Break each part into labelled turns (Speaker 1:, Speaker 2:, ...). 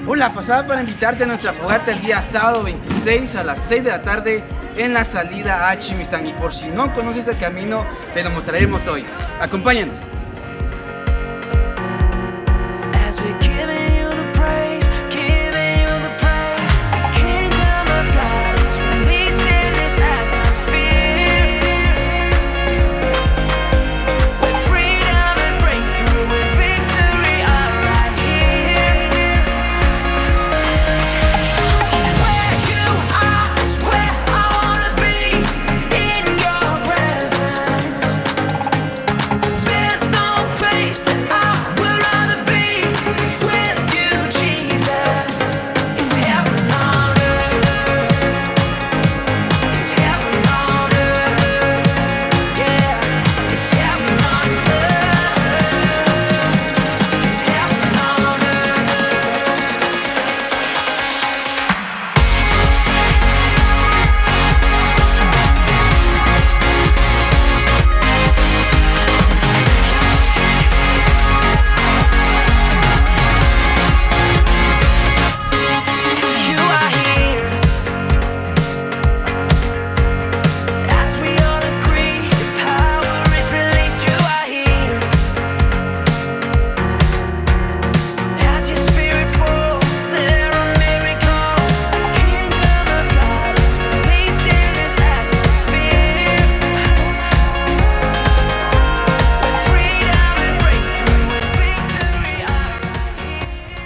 Speaker 1: Hola, pasaba para invitarte a nuestra fogata el día sábado 26 a las 6 de la tarde en la salida a Chimistán. Y por si no conoces el camino, te lo mostraremos hoy. Acompáñanos.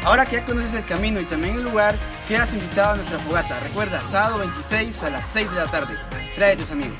Speaker 1: Ahora que ya conoces el camino y también el lugar, quedas invitado a nuestra fogata. Recuerda, sábado 26 a las 6 de la tarde. Trae a tus amigos.